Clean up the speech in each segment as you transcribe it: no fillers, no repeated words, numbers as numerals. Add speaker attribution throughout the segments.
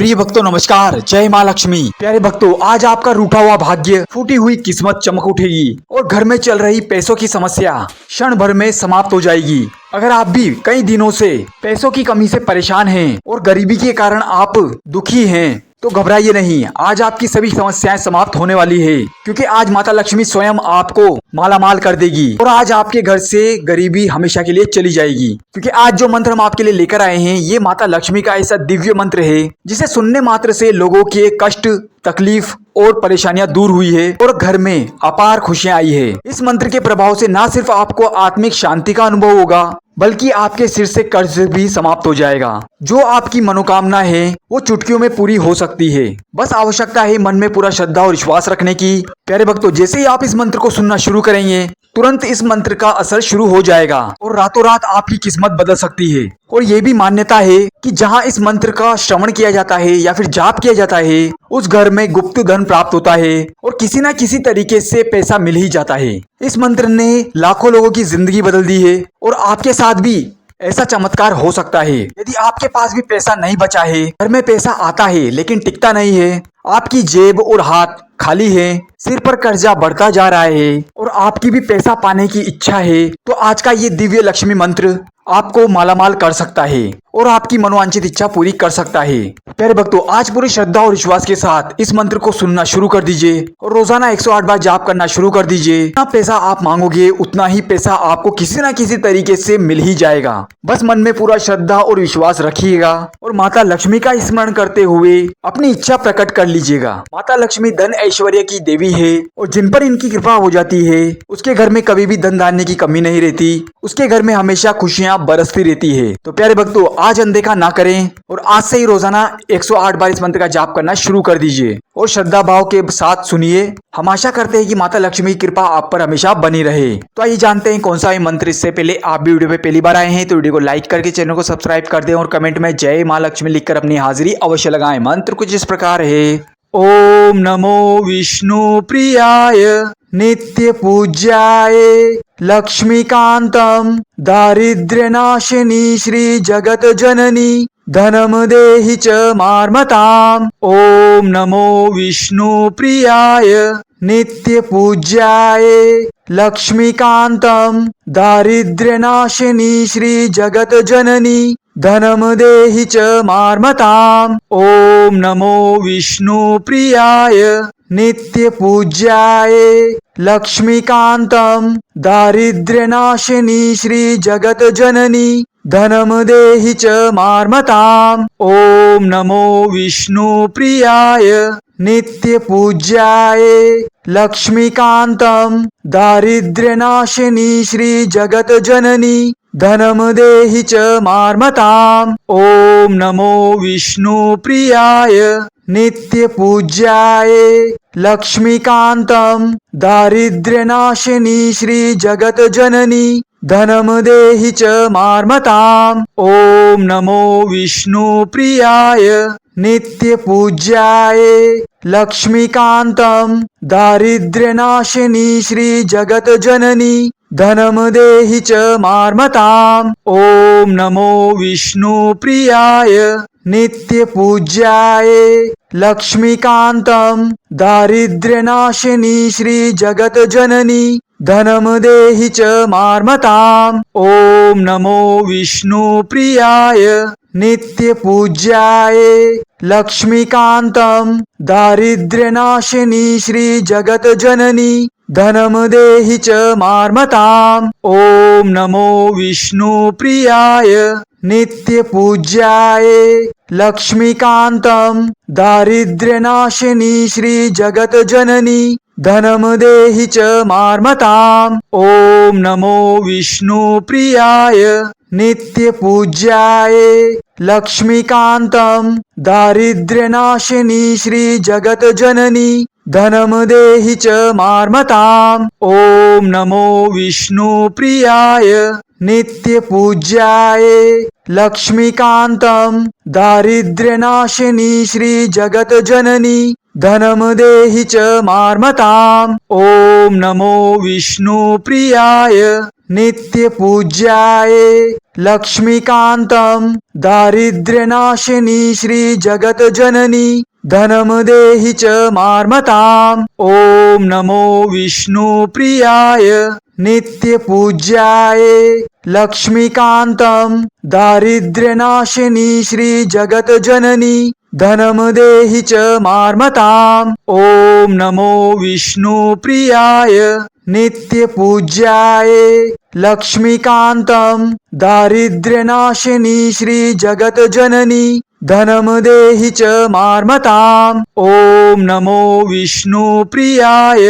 Speaker 1: प्रिय भक्तों नमस्कार, जय माँ लक्ष्मी। प्यारे भक्तों, आज आपका रूठा हुआ भाग्य, फूटी हुई किस्मत चमक उठेगी और घर में चल रही पैसों की समस्या क्षण भर में समाप्त हो जाएगी। अगर आप भी कई दिनों से पैसों की कमी से परेशान हैं और गरीबी के कारण आप दुखी हैं, तो घबराइए नहीं, आज आपकी सभी समस्याएं समाप्त होने वाली है, क्योंकि आज माता लक्ष्मी स्वयं आपको मालामाल कर देगी और आज आपके घर से गरीबी हमेशा के लिए चली जाएगी। क्योंकि आज जो मंत्र हम आपके लिए लेकर आए हैं, ये माता लक्ष्मी का ऐसा दिव्य मंत्र है जिसे सुनने मात्र से लोगों के कष्ट, तकलीफ और परेशानियां दूर हुई है और घर में अपार खुशियां आई है। इस मंत्र के प्रभाव से न सिर्फ आपको आत्मिक शांति का अनुभव होगा, बल्कि आपके सिर से कर्ज भी समाप्त हो जाएगा। जो आपकी मनोकामना है वो चुटकियों में पूरी हो सकती है। बस आवश्यकता है मन में पूरा श्रद्धा और विश्वास रखने की। प्यारे भक्तों, जैसे ही आप इस मंत्र को सुनना शुरू करेंगे, तुरंत इस मंत्र का असर शुरू हो जाएगा और रातों रात आपकी किस्मत बदल सकती है। और ये भी मान्यता है कि जहाँ इस मंत्र का श्रवण किया जाता है या फिर जाप किया जाता है, उस घर में गुप्त धन प्राप्त होता है और किसी न किसी तरीके से पैसा मिल ही जाता है। इस मंत्र ने लाखों लोगों की जिंदगी बदल दी है और आपके साथ भी ऐसा चमत्कार हो सकता है। यदि आपके पास भी पैसा नहीं बचा है, घर में पैसा आता है लेकिन टिकता नहीं है, आपकी जेब और हाथ खाली है, सिर पर कर्जा बढ़ता जा रहा है और आपकी भी पैसा पाने की इच्छा है, तो आज का ये दिव्य लक्ष्मी मंत्र आपको मालामाल कर सकता है और आपकी मनोवांछित इच्छा पूरी कर सकता है। प्यारे भक्तों, आज पूरी श्रद्धा और विश्वास के साथ इस मंत्र को सुनना शुरू कर दीजिए और रोजाना 108 बार जाप करना शुरू कर दीजिए। जितना पैसा आप मांगोगे उतना ही पैसा आपको किसी न किसी तरीके से मिल ही जाएगा। बस मन में पूरा श्रद्धा और विश्वास रखिएगा और माता लक्ष्मी का स्मरण करते हुए अपनी इच्छा प्रकट कर लीजिएगा। माता लक्ष्मी धन ऐश्वर्य की देवी है और जिन पर इनकी कृपा हो जाती है उसके घर में कभी भी धन धान्य की कमी नहीं रहती, उसके घर में हमेशा खुशियां बरसती रहती है। तो प्यारे भक्तों, आज अनदेखा ना करें और आज से ही रोजाना 108 बार इस मंत्र का जाप करना शुरू कर दीजिए और श्रद्धा भाव के साथ सुनिए। हम आशा करते हैं कि माता लक्ष्मी की कृपा आप पर हमेशा बनी रहे। तो आइए जानते हैं कौन सा ये मंत्र। इससे पहले आप भी वीडियो पे पहली बार आए हैं तो वीडियो को लाइक करके चैनल को सब्सक्राइब कर दें और कमेंट में जय माँ लक्ष्मी लिखकर अपनी हाजिरी अवश्य लगाएं। मंत्र कुछ इस प्रकार है। ओम नमो विष्णु प्रियाय नित्य पूज्याय लक्ष्मीकांतम दारिद्र्यनाशिनी श्री जगत जननी धनम देहि च मार्मताम। ओम नमो विष्णु प्रियाय नित्य पूज्याय लक्ष्मीकांतम दारिद्र्यनाशिनी श्री जगत जननी धनम देहि च मार्मताम। ओम नमो विष्णु प्रियाय नित्य पूज्याय लक्ष्मीकांतम दारिद्र्यनाशिनी श्री जगत जननी धनम देहि च मार्मताम। ओम नमो विष्णु प्रियाय नित्य पूज्याय लक्ष्मीकांतम दारिद्र्यनाशिनी श्री जगत जननी धनम देहि च मार्मताम। ओम नमो विष्णु प्रियाय नित्य पूज्याय लक्ष्मीकांतम दारिद्र्यनाशिनी श्री जगत जननी धनम देहि च मार्मताम। ओम नमो विष्णु प्रियाय नित्य पूज्याय लक्ष्मीकांतम दारिद्र्यनाशिनी श्री जगत जननी धनम देहि च मार्मताम। ओम नमो विष्णु प्रियाय नित्य पूज्याय लक्ष्मीकांतम दारिद्र्यनाशिनी श्री जगत जननी धनम देहि च मार्मताम। ओम नमो विष्णु प्रियाय नित्य पूज्याय लक्ष्मीकांतम दारिद्र्यनाशिनी श्री जगत जननी धनम देहि च मार्मताम। ओम नमो विष्णु प्रियाय नित्य पूज्याय लक्ष्मीकांतम दारिद्र्यनाशिनी श्री जगत जननी धनम देहि च मार्मताम। ओम नमो विष्णु प्रियाय नित्य पूज्याय लक्ष्मीकांतम दारिद्र्यनाशिनी श्री जगत जननी धनम देहि च मार्मताम। ओम नमो विष्णु प्रियाय नित्य पूज्याय लक्ष्मीकांतम दारिद्र्यनाशिनी श्री जगत जननी धनम देहि च मार्मताम। ओम नमो विष्णु प्रियाय नित्य पूज्याय लक्ष्मीकान्तं दारिद्र्यनाशिनी श्रीजगज्जननी धनं देहि च मार्मताम्। ॐ नमो विष्णुप्रियाय नित्यपूज्याय लक्ष्मीकान्तं दारिद्र्यनाशिनी श्रीजगज्जननी धनं देहि च मार्मताम्। ॐ नमो विष्णुप्रियाय नित्यपूज्याय लक्ष्मीकान्तं दारिद्र्यनाशिनी श्रीजगज्जननी धनं देहि च मार्मताम्। ॐ नमो विष्णुप्रियाय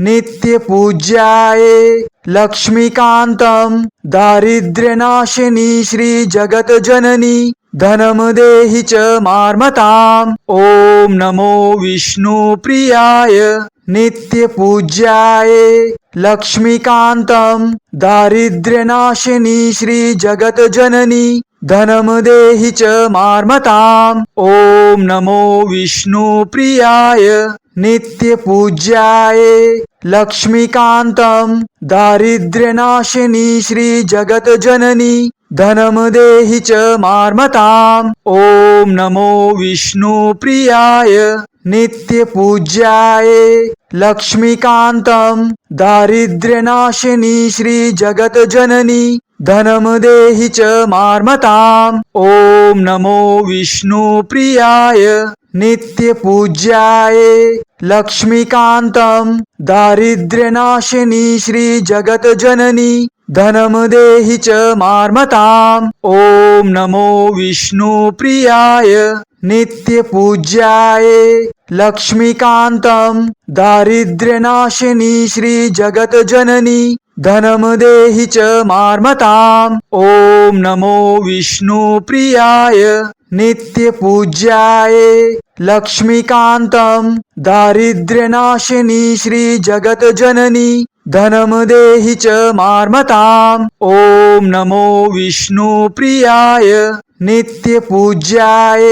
Speaker 1: नित्यपूज्याय लक्ष्मीकान्तं दारिद्र्यनाशिनी श्रीजगज्जननी धनं देहि च मार्मताम्। ॐ नमो विष्णुप्रियाय नित्यपूज्याय लक्ष्मीकान्तं दारिद्र्यनाशिनी श्रीजगज्जननी धनं देहि च मार्मताम्। ॐ नमो विष्णुप्रियाय नित्यपूज्याय लक्ष्मीकान्तं दारिद्र्यनाशिनी श्रीजगज्जननी धनं देहि च मार्मताम्। ॐ नमो विष्णुप्रियाय नित्यपूज्याय लक्ष्मीकान्तं दारिद्र्यनाशिनी श्रीजगज्जननी धनं देहि च मार्मताम्। ॐ नमो विष्णुप्रियाय नित्यपूज्याय लक्ष्मीकान्तं दारिद्र्यनाशिनी श्रीजगज्जननी धनं देहि च मार्मताम्। ॐ नमो विष्णुप्रियाय नित्यपूज्याय लक्ष्मीकान्तं दारिद्र्यनाशिनी श्रीजगज्जननी धनं देहि च मार्मताम्। ॐ नमो विष्णुप्रियाय नित्यपूज्याय लक्ष्मीकान्तं दारिद्र्यनाशिनी श्रीजगज्जननी धनं देहि च मार्मताम्। ॐ नमो विष्णुप्रियाय नित्यपूज्याय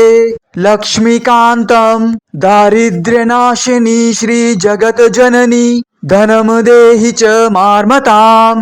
Speaker 1: लक्ष्मीकान्तं दारिद्र्यनाशिनी श्रीजगज्जननी धनं देहि च मार्मताम्।